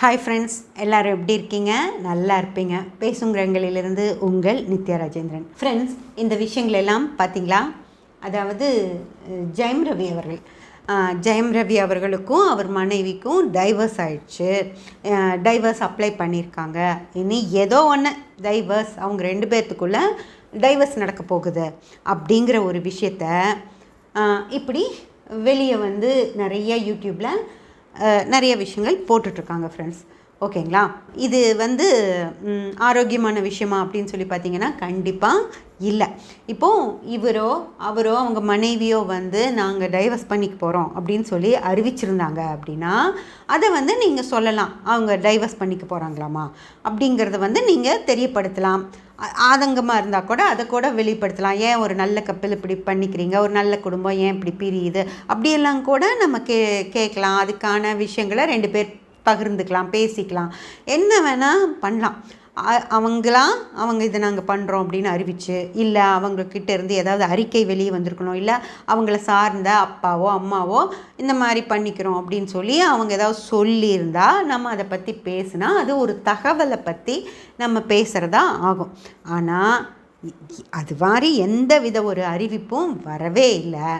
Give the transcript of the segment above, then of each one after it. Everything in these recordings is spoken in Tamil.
ஹாய் ஃப்ரெண்ட்ஸ், எல்லோரும் எப்படி இருக்கீங்க? நல்லா இருப்பீங்க. பேசுங்கிறங்களிலிருந்து உங்கள் நித்யா ராஜேந்திரன். ஃப்ரெண்ட்ஸ், இந்த விஷயங்களெல்லாம் பார்த்தீங்களா? அதாவது ஜெயம் ரவி அவர்களுக்கும் அவர் மனைவிக்கும் டைவர்ஸ் ஆயிடுச்சு. டைவர்ஸ் அப்ளை பண்ணியிருக்காங்க. இனி ஏதோ ஒன்று டைவர்ஸ், அவங்க 2 பேர்த்துக்குள்ளே டைவர்ஸ் நடக்க போகுது அப்படிங்கிற ஒரு விஷயத்த இப்படி வெளியே வந்து நிறைய யூடியூப்பில் நிறைய விஷயங்கள் போட்டுட்ருக்காங்க ஃப்ரெண்ட்ஸ். ஓகேங்களா? இது வந்து ஆரோக்கியமான விஷயமா அப்படின்னு சொல்லி பார்த்தீங்கன்னா கண்டிப்பாக இல்லை. இப்போது அவரோ அவங்க மனைவியோ வந்து நாங்கள் டைவர்ஸ் பண்ணிக்க போகிறோம் அப்படின்னு சொல்லி அறிவிச்சிருந்தாங்க அப்படின்னா அதை வந்து நீங்கள் சொல்லலாம். அவங்க டைவர்ஸ் பண்ணிக்க போகிறாங்களாமா அப்படிங்கிறத வந்து நீங்கள் தெரியப்படுத்தலாம். ஆதங்கமாக இருந்தால் கூட அதை கூட வெளிப்படுத்தலாம். ஏன் ஒரு நல்ல கப்பல் இப்படி பண்ணிக்கிறீங்க, ஒரு நல்ல குடும்பம் ஏன் இப்படி பிரியுது அப்படியெல்லாம் கூட நம்ம கேட்கலாம். அதுக்கான விஷயங்களை 2 பேர் பகிர்ந்துக்கலாம், பேசிக்கலாம், என்ன வேணால் பண்ணலாம். அவங்க இதை நாங்கள் பண்ணுறோம் அப்படின்னு அறிவிச்சு, இல்லை அவங்கக்கிட்ட இருந்து ஏதாவது அறிக்கை வெளியே வந்திருக்கணும், இல்லை அவங்கள சார்ந்த அப்பாவோ அம்மாவோ இந்த மாதிரி பண்ணிக்கிறோம் அப்படின்னு சொல்லி அவங்க ஏதாவது சொல்லியிருந்தால் நம்ம அதை பற்றி பேசினா அது ஒரு தகவலை பற்றி நம்ம பேசுகிறதா ஆகும். ஆனால் அது மாதிரி எந்த வித ஒரு அறிவிப்பும் வரவே இல்லை.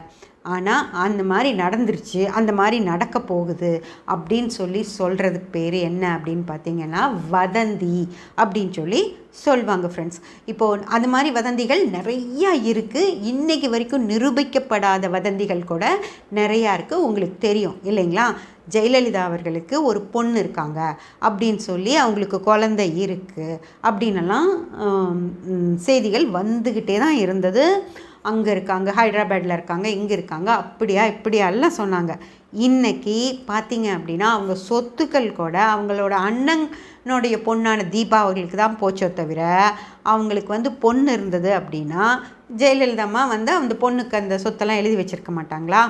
ஆனால் அந்த மாதிரி நடந்துருச்சு, அந்த மாதிரி நடக்க போகுது அப்படின்னு சொல்லி சொல்கிறதுக்கு பேர் என்ன அப்படின்னு பார்த்தீங்கன்னா வதந்தி அப்படின்னு சொல்லி சொல்லுவாங்க ஃப்ரெண்ட்ஸ். இப்போது அது மாதிரி வதந்திகள் நிறையா இருக்குது. இன்றைக்கி வரைக்கும் நிரூபிக்கப்படாத வதந்திகள் கூட நிறையா இருக்குது. உங்களுக்கு தெரியும் இல்லைங்களா? ஜெயலலிதா அவர்களுக்கு ஒரு பொண்ணு இருக்காங்க அப்படின்னு சொல்லி அவங்களுக்கு குழந்தை இருக்குது அப்படின்னலாம் செய்திகள் வந்துக்கிட்டே தான் இருந்தது. அங்கே இருக்காங்க, ஹைதராபாடில் இருக்காங்க, இங்கே இருக்காங்க, அப்படியா இப்படியெல்லாம் சொன்னாங்க. இன்றைக்கி பார்த்தீங்க அப்படின்னா அவங்க சொத்துக்கள் கூட அவங்களோட அண்ணனுடைய பொண்ணான தீபா அவர்களுக்கு தான் போச்சோ தவிர அவங்களுக்கு வந்து பொண்ணு இருந்தது அப்படின்னா ஜெயலலிதாம்மா வந்து அந்த பொண்ணுக்கு அந்த சொத்தெல்லாம் எழுதி வச்சுருக்க மாட்டாங்களா?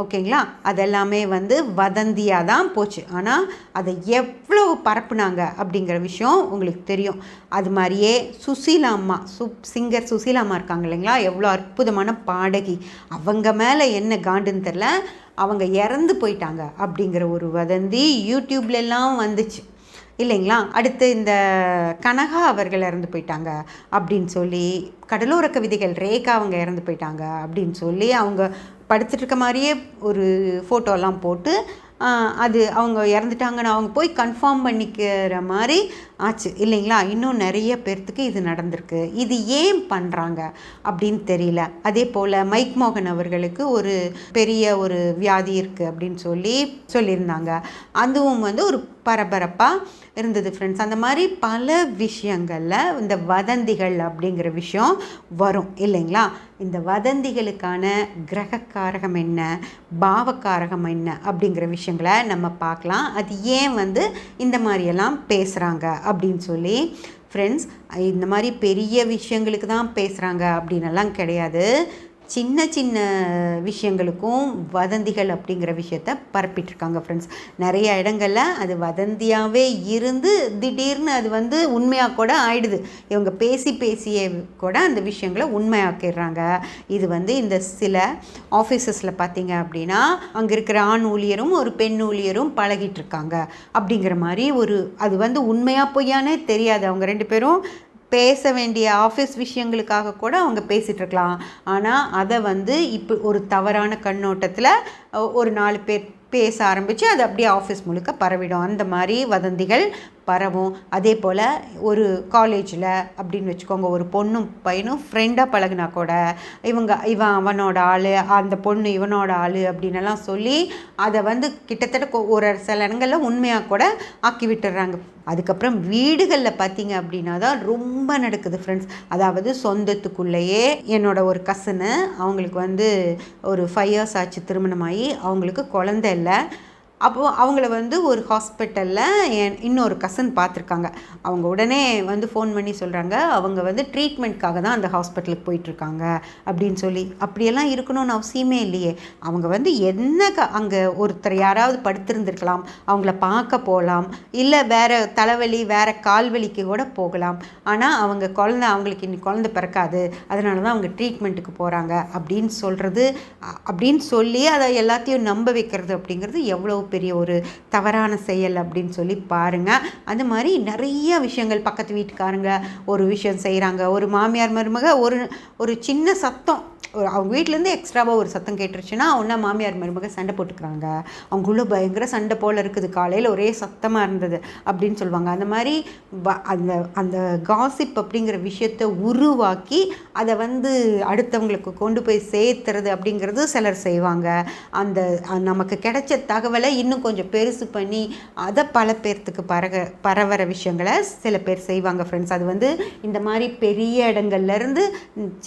ஓகேங்களா? அதெல்லாமே வந்து வதந்தியாக தான் போச்சு. ஆனால் அதை எவ்வளோ பரப்புனாங்க அப்படிங்கிற விஷயம் உங்களுக்கு தெரியும். அது மாதிரியே சுசீலா அம்மா, சிங்கர் சுசீலா அம்மா இருக்காங்க இல்லைங்களா? எவ்வளோ அற்புதமான பாடகி. அவங்க மேலே என்ன காண்டுன்னு தெரில, அவங்க இறந்து போயிட்டாங்க அப்படிங்கிற ஒரு வதந்தி யூடியூப்லெல்லாம் வந்துச்சு இல்லைங்களா? அடுத்து இந்த கனகா அவர்கள் இறந்து போயிட்டாங்க அப்படின்னு சொல்லி, கடலோர கவிதைகள் ரேகா அவங்க இறந்து போயிட்டாங்க அப்படின்னு சொல்லி அவங்க படுத்துட்ருக்க மாதிரியே ஒரு ஃபோட்டோலாம் போட்டு அது அவங்க இறந்துட்டாங்கன்னு அவங்க போய் கன்ஃபார்ம் பண்ணிக்கிற மாதிரி ஆச்சு இல்லைங்களா? இன்னும் நிறைய பேர்த்துக்கு இது நடந்திருக்கு. இது ஏன் பண்ணுறாங்க அப்படின்னு தெரியல. அதே போல் மைக் மோகன் அவர்களுக்கு ஒரு பெரிய ஒரு வியாதி இருக்குது அப்படின்னு சொல்லியிருந்தாங்க. அதுவும் வந்து ஒரு பரபரப்பாக இருந்தது ஃப்ரெண்ட்ஸ். அந்த மாதிரி பல விஷயங்களில் இந்த வதந்திகள் அப்படிங்கிற விஷயம் வரும் இல்லைங்களா? இந்த வதந்திகளுக்கான கிரகக்காரகம் என்ன, பாவக்காரகம் என்ன அப்படிங்கிற விஷயங்களை நம்ம பார்க்கலாம். அது ஏன் வந்து இந்த மாதிரியெல்லாம் பேசுகிறாங்க அப்படின்னு சொல்லி ஃப்ரெண்ட்ஸ். இந்த மாதிரி பெரிய விஷயங்களுக்கு தான் பேசுகிறாங்க அப்படின்னெல்லாம் கிடையாது. சின்ன சின்ன விஷயங்களுக்கும் வதந்திகள் அப்படிங்கிற விஷயத்த பரப்பிட்டுருக்காங்க ஃப்ரெண்ட்ஸ். நிறைய இடங்களில் அது வதந்தியாகவே இருந்து திடீர்னு அது வந்து உண்மையாக கூட ஆயிடுது. இவங்க பேசியே கூட அந்த விஷயங்களை உண்மையாக்கிடுறாங்க. இது வந்து இந்த சில ஆஃபீஸஸில் பார்த்தீங்க அப்படின்னா அங்கே இருக்கிற ஆண் ஊழியரும் ஒரு பெண் ஊழியரும் பழகிட்டு இருக்காங்க அப்படிங்கிற மாதிரி அது வந்து உண்மையாக பொய்யானே தெரியாது. அவங்க 2 பேரும் பேச வேண்டிய ஆஃபீஸ் விஷயங்களுக்காக கூட அவங்க பேசிகிட்ருக்கலாம். ஆனால் அதை வந்து இப்போ ஒரு தவறான கண்ணோட்டத்தில் ஒரு 4 பேர் பேச ஆரம்பித்து அது அப்படியே ஆஃபீஸ் முழுக்க பரவிடும். அந்த மாதிரி வதந்திகள் பரவும். அதே போல் ஒரு காலேஜில் அப்படின்னு வச்சுக்கோங்க, ஒரு பொண்ணும் பையனும் ஃப்ரெண்டாக பழகுனா கூட இவன் அவனோட ஆள், அந்த பொண்ணு இவனோட ஆள் அப்படின்னெல்லாம் சொல்லி அதை வந்து கிட்டத்தட்ட ஒரு சில இடங்களில் உண்மையாக கூட ஆக்கி விட்டுடுறாங்க. அதுக்கப்புறம் வீடுகளில் பார்த்தீங்க அப்படின்னா தான் ரொம்ப நடக்குது ஃப்ரெண்ட்ஸ். அதாவது சொந்தத்துக்குள்ளேயே என்னோட ஒரு கசினு, அவங்களுக்கு வந்து ஒரு 5 இயர்ஸ் ஆச்சு திருமணமாகி, அவங்களுக்கு குழந்தை இல்லை. அப்போது அவங்கள வந்து ஒரு ஹாஸ்பிட்டலில் இன்னொரு கசன் பார்த்துருக்காங்க. அவங்க உடனே வந்து ஃபோன் பண்ணி சொல்கிறாங்க, அவங்க வந்து ட்ரீட்மெண்ட்காக தான் அந்த ஹாஸ்பிட்டலுக்கு போயிட்டுருக்காங்க அப்படின்னு சொல்லி. அப்படியெல்லாம் இருக்கணும்னு அவசியமே இல்லையே. அவங்க வந்து அங்கே ஒருத்தர் யாராவது படுத்திருந்துருக்கலாம், அவங்கள பார்க்க போகலாம், இல்லை வேறு தலைவலி வேறு கால்வலிக்கு கூட போகலாம். ஆனால் அவங்களுக்கு இன்னைக்கு குழந்தை பிறக்காது, அதனால தான் அவங்க ட்ரீட்மெண்ட்டுக்கு போகிறாங்க அப்படின்னு சொல்லி அதை எல்லாத்தையும் நம்ப வைக்கிறது அப்படிங்கிறது எவ்வளோ பெரிய ஒரு தவறான செயல் அப்படின்னு சொல்லி பாருங்கள். அது மாதிரி நிறைய விஷயங்கள், பக்கத்து வீட்டுக்காரங்க ஒரு விஷயம் செய்கிறாங்க, ஒரு மாமியார் மருமக ஒரு சின்ன சத்தம், அவங்க வீட்டிலேருந்து எக்ஸ்ட்ராவாக ஒரு சத்தம் கேட்டுருச்சுன்னா ஒன்றா மாமியார் மருமக சண்டை போட்டுக்கிறாங்க, அவங்களுள்ள பயங்கர சண்டை போல் இருக்குது, காலையில் ஒரே சத்தமாக இருந்தது அப்படின்னு சொல்லுவாங்க. அந்த மாதிரி அந்த அந்த காசிப் அப்படிங்கிற விஷயத்தை உருவாக்கி அதை அடுத்தவங்களுக்கு கொண்டு போய் சேர்த்துறது அப்படிங்கிறது சிலர் செய்வாங்க. அந்த நமக்கு கிடைச்ச தகவலை இன்னும் கொஞ்சம் பெருசு பண்ணி அதை பல பேர்த்துக்கு பரவற விஷயங்களை சில பேர் செய்வாங்க ஃப்ரெண்ட்ஸ். அது இந்த மாதிரி பெரிய இடங்கள்லேருந்து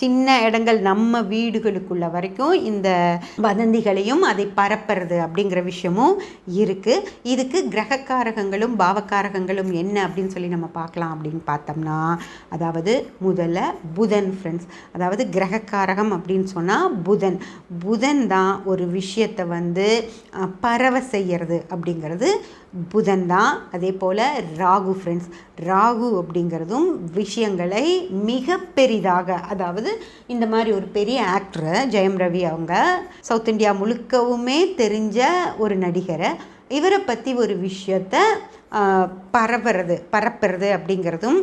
சின்ன இடங்கள் நம்ம வீடுகளுக்குள்ள வரைக்கும் இந்த வதந்திகளையும் அதை பரப்புறது அப்படிங்கிற விஷயமும் இருக்குது. இதுக்கு கிரகக்காரகங்களும் பாவக்காரகங்களும் என்ன அப்படின்னு சொல்லி நம்ம பார்க்கலாம் அப்படின்னு பார்த்தோம்னா, அதாவது முதல்ல புதன் ஃப்ரெண்ட்ஸ். அதாவது கிரகக்காரகம் அப்படின்னு சொன்னால் புதன் தான் ஒரு விஷயத்தை பரவ செய்கிறது அப்படிங்கிறது புதன் தான். அதே போல் ராகு ஃப்ரெண்ட்ஸ். ராகு அப்படிங்கிறதும் விஷயங்களை மிக பெரிதாக, அதாவது இந்த மாதிரி ஒரு பெரிய ஆக்டர் ஜெயம் ரவி, அவங்க சவுத் இந்தியா முழுக்கவுமே தெரிஞ்ச ஒரு நடிகரை, இவரை பற்றி ஒரு விஷயத்தை பரப்புறது அப்படிங்கிறதும்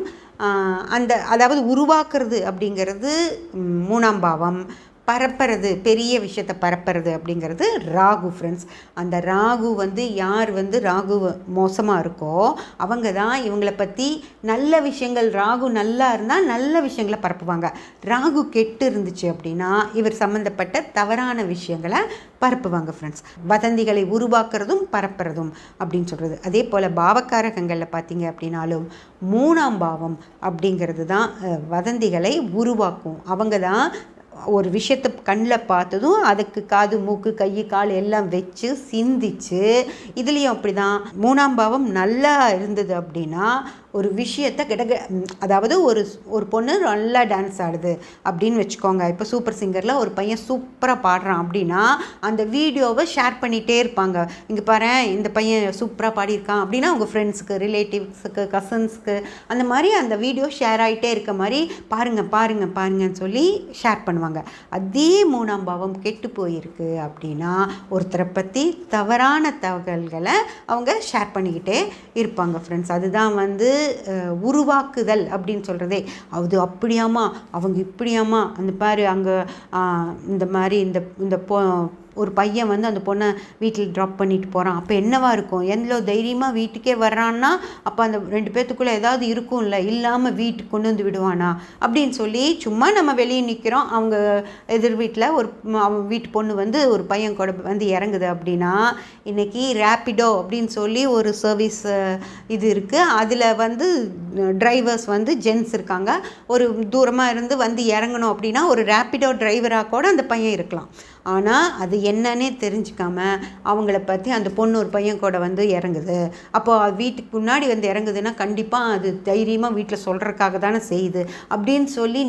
அதாவது உருவாக்குறது அப்படிங்கிறது 3ஆம் பாவம், பரப்புறது பெரிய விஷயத்தை பரப்புறது அப்படிங்கிறது ராகு ஃப்ரெண்ட்ஸ். அந்த ராகு யார் ராகு மோசமாக இருக்கோ அவங்க தான் இவங்களை பற்றி நல்ல விஷயங்கள், ராகு நல்லா இருந்தால் நல்ல விஷயங்களை பரப்புவாங்க. ராகு கெட்டு இருந்துச்சு அப்படின்னா இவர் சம்மந்தப்பட்ட தவறான விஷயங்களை பரப்புவாங்க ஃப்ரெண்ட்ஸ். வதந்திகளை உருவாக்குறதும் பரப்புறதும் அப்படின்னு சொல்கிறது. அதே போல் பாவக்காரகங்களில் பார்த்தீங்க அப்படின்னாலும் 3ஆம் பாவம் அப்படிங்கிறது தான் வதந்திகளை உருவாக்கும். அவங்க தான் ஒரு விஷயத்தை கண்ணில் பார்த்ததும் அதுக்கு காது மூக்கு கை கால் எல்லாம் வச்சு சிந்திச்சு, இதுலேயும் அப்படி தான் 3ஆம் பாவம் நல்லா இருந்தது அப்படின்னா ஒரு விஷயத்தை அதாவது ஒரு பொண்ணு நல்லா டான்ஸ் ஆடுது அப்படின்னு வச்சுக்கோங்க. இப்போ சூப்பர் சிங்கரில் ஒரு பையன் சூப்பராக பாடுறான் அப்படின்னா அந்த வீடியோவை ஷேர் பண்ணிகிட்டே இருப்பாங்க. இங்கே பாரு இந்த பையன் சூப்பராக பாடியிருக்கான் அப்படின்னா அவங்க ஃப்ரெண்ட்ஸுக்கு, ரிலேட்டிவ்ஸுக்கு, கசின்ஸுக்கு அந்த மாதிரி அந்த வீடியோ ஷேர் ஆகிட்டே இருக்க மாதிரி பாருங்கன்னு சொல்லி ஷேர் பண்ணுவாங்க. அதே 3ஆம் பாவம் கெட்டு போயிருக்கு அப்படின்னா ஒருத்தரை பற்றி தவறான தகவல்களை அவங்க ஷேர் பண்ணிக்கிட்டே இருப்பாங்க ஃப்ரெண்ட்ஸ். அதுதான் உருவாக்குதல் அப்படின்னு சொல்கிறதே. அது அப்படியாமா, அவங்க இப்படியாமா, அந்த பாரு அங்கே இந்த மாதிரி இந்த ஒரு பையன் அந்த பொண்ணை வீட்டில் ட்ராப் பண்ணிட்டு போகிறான், அப்போ என்னவா இருக்கும், எவ்வளோ தைரியமாக வீட்டுக்கே வர்றான்னா அப்போ அந்த 2 பேர்த்துக்குள்ளே ஏதாவது இருக்கும்ல, இல்லாமல் வீட்டுக்கு கொண்டு வந்து விடுவானா அப்படின்னு சொல்லி சும்மா நம்ம வெளியே நிற்கிறோம், அவங்க எதிர் வீட்டில் அவங்க வீட்டு பொண்ணு ஒரு பையன் கூட இறங்குது அப்படின்னா, இன்றைக்கி ரேப்பிடோ அப்படின்னு சொல்லி ஒரு சர்வீஸ் இது இருக்குது. அதில் டிரைவர்ஸ் ஜென்ஸ் இருக்காங்க. ஒரு தூரமாக இருந்து இறங்கணும் அப்படின்னா ஒரு ரேப்பிடோ டிரைவராக கூட அந்த பையன் இருக்கலாம். ஆனால் அது என்னன்னே தெரிஞ்சுக்காம அவங்கள பற்றி அந்த பொண்ணு ஒரு பையன் கூட இறங்குது. அப்போது வீட்டுக்கு முன்னாடி இறங்குதுன்னா கண்டிப்பாக அது தைரியமாக வீட்டில் சொல்கிறதுக்காக தானே செய்யுது அப்படின்னு சொல்லி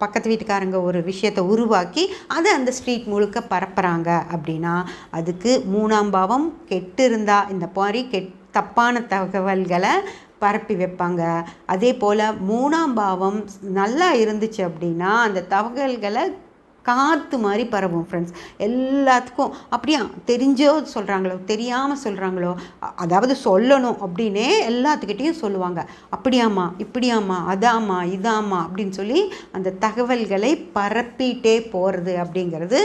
பக்கத்து வீட்டுக்காரங்க ஒரு விஷயத்தை உருவாக்கி அதை அந்த ஸ்ட்ரீட் முழுக்க பரப்புகிறாங்க அப்படின்னா அதுக்கு 3ஆம் பாவம் கெட்டு இருந்தால் இந்த மாதிரி தப்பான தகவல்களை பரப்பி வைப்பாங்க. அதே போல் 3ஆம் பாவம் நல்லா இருந்துச்சு அப்படின்னா அந்த தகவல்களை காற்று மாதிரி பரவும் ஃப்ரெண்ட்ஸ். எல்லாத்துக்கும் அப்படியா தெரிஞ்சோ சொல்கிறாங்களோ தெரியாமல் சொல்கிறாங்களோ, அதாவது சொல்லணும் அப்படின்னே எல்லாத்துக்கிட்டேயும் சொல்லுவாங்க. அப்படியாம்மா இப்படியாம்மா அதாம்மா இதாம்மா அப்படின்னு சொல்லி அந்த தகவல்களை பரப்பிட்டே போகிறது அப்படிங்கிறது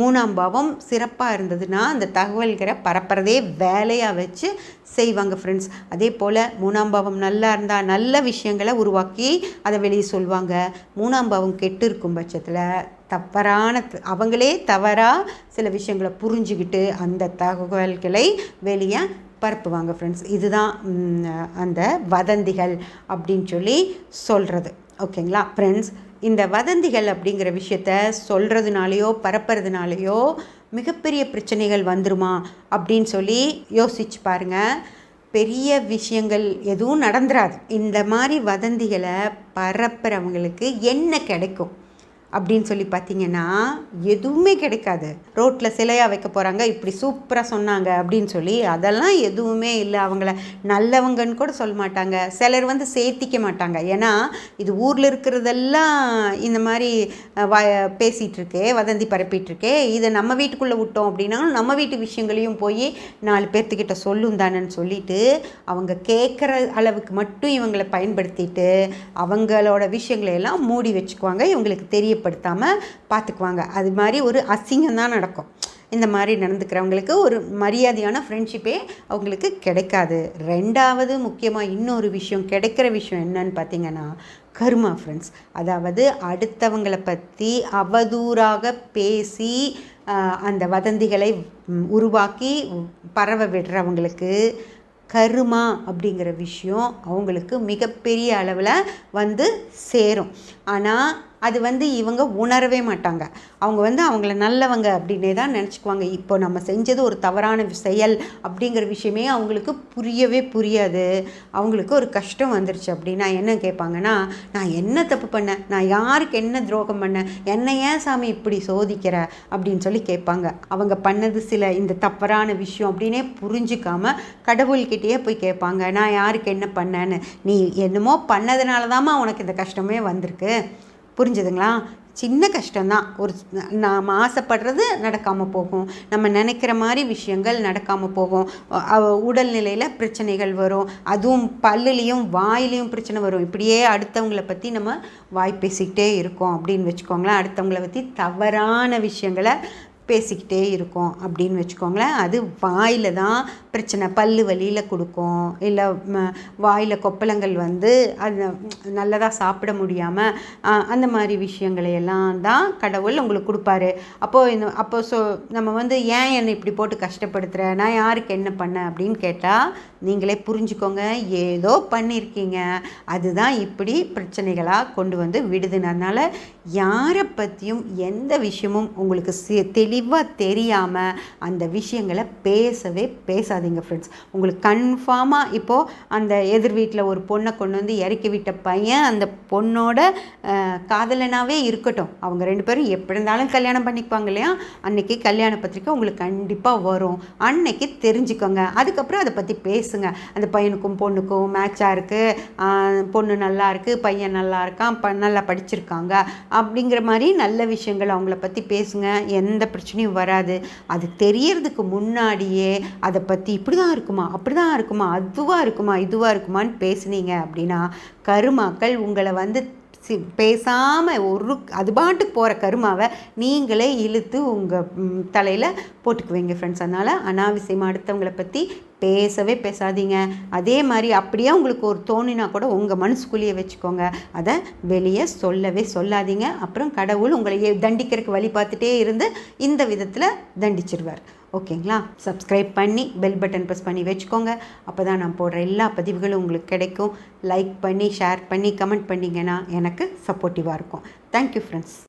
3ஆம் பாவம் சிறப்பாக இருந்ததுன்னா அந்த தகவல்களை பரப்புறதே வேலையாக வச்சு செய்வாங்க ஃப்ரெண்ட்ஸ். அதே போல் 3ஆம் பாவம் நல்லா இருந்தால் நல்ல விஷயங்களை உருவாக்கி அதை வெளியே சொல்லுவாங்க. 3ஆம் பாவம் கெட்டு இருக்கும் பட்சத்தில் அவங்களே தவறாக சில விஷயங்களை புரிஞ்சுக்கிட்டு அந்த தகவல்களை வெளியே பரப்புவாங்க ஃப்ரெண்ட்ஸ். இதுதான் அந்த வதந்திகள் அப்படின்னு சொல்லி சொல்கிறது. ஓகேங்களா ஃப்ரெண்ட்ஸ், இந்த வதந்திகள் அப்படிங்கிற விஷயத்த சொல்கிறதுனாலையோ பரப்புறதுனாலையோ மிகப்பெரிய பிரச்சனைகள் வந்துருமா அப்படின்னு சொல்லி யோசிச்சு பாருங்கள். பெரிய விஷயங்கள் எதுவும் நடந்துராது. இந்த மாதிரி வதந்திகளை பரப்புறவங்களுக்கு என்ன கிடைக்கும் அப்படின்னு சொல்லி பார்த்தீங்கன்னா எதுவுமே கிடைக்காது. ரோட்டில் சிலையாக வைக்க போகிறாங்க, இப்படி சூப்பராக சொன்னாங்க அப்படின்னு சொல்லி அதெல்லாம் எதுவுமே இல்லை. அவங்கள நல்லவங்கன்னு கூட சொல்ல மாட்டாங்க. சிலர் வந்து சேர்த்திக்க மாட்டாங்க. ஏன்னா இது ஊரில் இருக்கிறதெல்லாம் இந்த மாதிரி பேசிகிட்ருக்கே, வதந்தி பரப்பிகிட்ருக்கே, இதை நம்ம வீட்டுக்குள்ளே விட்டோம் அப்படின்னா நம்ம வீட்டு விஷயங்களையும் போய் 4 பேர்த்துக்கிட்ட சொல்லும் தானேன்னு சொல்லிட்டு அவங்க கேட்குற அளவுக்கு மட்டும் இவங்களை பயன்படுத்திட்டு அவங்களோட விஷயங்களை எல்லாம் மூடி வச்சுக்குவாங்க, இவங்களுக்கு தெரியப்படுத்தாமல் பார்த்துக்குவாங்க. அது மாதிரி ஒரு அசிங்கம் தான் நடக்கும். இந்த மாதிரி நடந்துக்கிறவங்களுக்கு ஒரு மரியாதையான ஃப்ரெண்ட்ஷிப்பே அவங்களுக்கு கிடைக்காது. 2வது முக்கியமாக இன்னொரு விஷயம், கிடைக்கிற விஷயம் என்னன்னு பார்த்தீங்கன்னா கர்மா ஃப்ரெண்ட்ஸ். அதாவது அடுத்தவங்களை பற்றி அவதூறாக பேசி அந்த வதந்திகளை உருவாக்கி பரவ விடுறவங்களுக்கு கர்மா அப்படிங்கிற விஷயம் அவங்களுக்கு மிகப்பெரிய அளவில் வந்து சேரும். ஆனால் அது வந்து இவங்க உணரவே மாட்டாங்க. அவங்க வந்து அவங்கள நல்லவங்க அப்படின்னே தான் நினச்சிக்குவாங்க. இப்போ நம்ம செஞ்சது ஒரு தவறான செயல் அப்படிங்கிற விஷயமே அவங்களுக்கு புரியவே புரியாது. அவங்களுக்கு ஒரு கஷ்டம் வந்துருச்சு அப்படின்னா என்ன கேட்பாங்கன்னா, நான் என்ன தப்பு பண்ணேன், நான் யாருக்கு என்ன துரோகம் பண்ணேன், என்னை ஏன் சாமி இப்படி சோதிக்கிற அப்படின்னு சொல்லி கேட்பாங்க. அவங்க பண்ணது சில இந்த தவறான விஷயம் அப்படின்னே புரிஞ்சிக்காமல் கடவுள்கிட்டயே போய் கேட்பாங்க, நான் யாருக்கு என்ன பண்ணேன்னு. நீ என்னமோ பண்ணதுனால தாம்மா உனக்கு இந்த கஷ்டமே வந்திருக்கு. புரிஞ்சுதுங்களா? சின்ன கஷ்டம்தான். ஒரு நாம் ஆசைப்படுறது நடக்காமல் போகும், நம்ம நினைக்கிற மாதிரி விஷயங்கள் நடக்காமல் போகும், உடல்நிலையில் பிரச்சனைகள் வரும், அதுவும் பல்லுலேயும் வாயிலையும் பிரச்சனை வரும். இப்படியே அடுத்தவங்களை பற்றி நம்ம வாய் பேசிக்கிட்டே இருக்கோம் அப்படின்னு வச்சுக்கோங்களேன். அடுத்தவங்களை பற்றி தவறான விஷயங்களை பேசிக்கிட்டே இருக்கோம் அப்படின்னு வச்சுக்கோங்களேன். அது வாயில் தான் பிரச்சனை, பல்லு வலியில் கொடுக்கும், இல்லை வாயில் கொப்பளங்கள் வந்து அது நல்லதாக சாப்பிட முடியாமல் அந்த மாதிரி விஷயங்களையெல்லாம் தான் கடவுள் உங்களுக்கு கொடுப்பாரு. அப்போது நம்ம வந்து ஏன் என்னை இப்படி போட்டு கஷ்டப்படுத்துகிற, நான் யாருக்கு என்ன பண்ணேன் அப்படின்னு கேட்டால் நீங்களே புரிஞ்சுக்கோங்க, ஏதோ பண்ணியிருக்கீங்க, அதுதான் இப்படி பிரச்சனைகளாக கொண்டு வந்து விடுதுன்னு. அதனால் யாரை பற்றியும் எந்த விஷயமும் உங்களுக்கு தெளிவாக தெரியாமல் அந்த விஷயங்களை பேசவே பேசாதீங்க ஃப்ரெண்ட்ஸ். உங்களுக்கு கன்ஃபார்மாக இப்போது அந்த எதிர் வீட்டில் ஒரு பொண்ணை கொண்டு வந்து இறக்கி விட்ட பையன் அந்த பொண்ணோட காதலனாகவே இருக்கட்டும், அவங்க 2 பேரும் எப்படி இருந்தாலும் கல்யாணம் பண்ணிக்குவாங்க இல்லையா? அன்றைக்கி கல்யாண பத்திரிக்கை உங்களுக்கு கண்டிப்பாக வரும், அன்னைக்கு தெரிஞ்சுக்கோங்க. அதுக்கப்புறம் அதை பற்றி பேசுங்க. அந்த பையனுக்கும் பொண்ணுக்கும் மேட்சாக இருக்குது, பொண்ணு நல்லா இருக்குது, பையன் நல்லா இருக்கான், நல்லா படிச்சிருக்காங்க அப்படிங்கிற மாதிரி நல்ல விஷயங்கள் அவங்கள பற்றி பேசுங்க. எந்த பிரச்சனையும் வராது. அது தெரியறதுக்கு முன்னாடியே அதை பற்றி இப்படி தான் இருக்குமா, அப்படி தான் இருக்குமா, அதுவாக இருக்குமா, இதுவாக இருக்குமான்னு பேசுனீங்க அப்படின்னா கருமாக்கள் உங்களை வந்து பேசாமல் அது பாட்டுக்கு போகிற கருமாவை நீங்களே இழுத்து உங்கள் தலையில் போட்டுக்குவீங்க ஃப்ரெண்ட்ஸ். அதனால் அனாவசியமாக அடுத்தவங்களை பற்றி பேசவே பேசாதீங்க. அதே மாதிரி அப்படியே உங்களுக்கு ஒரு தோணினா கூட உங்கள் மனசுக்குள்ளேயே வச்சுக்கோங்க, அதை வெளியே சொல்லவே சொல்லாதீங்க. அப்புறம் கடவுள் உங்களை தண்டிக்கிறதுக்கு வழி பார்த்துட்டே இருந்து இந்த விதத்தில் தண்டிச்சிருவார். ஓகேங்களா? சப்ஸ்கிரைப் பண்ணி பெல் பட்டன் ப்ரெஸ் பண்ணி வச்சுக்கோங்க. அப்போ தான் நான் போடுற எல்லா பதிவுகளும் உங்களுக்கு கிடைக்கும். லைக் பண்ணி ஷேர் பண்ணி கமெண்ட் பண்ணிங்கன்னா எனக்கு சப்போர்ட்டிவாக இருக்கும். Thank you friends.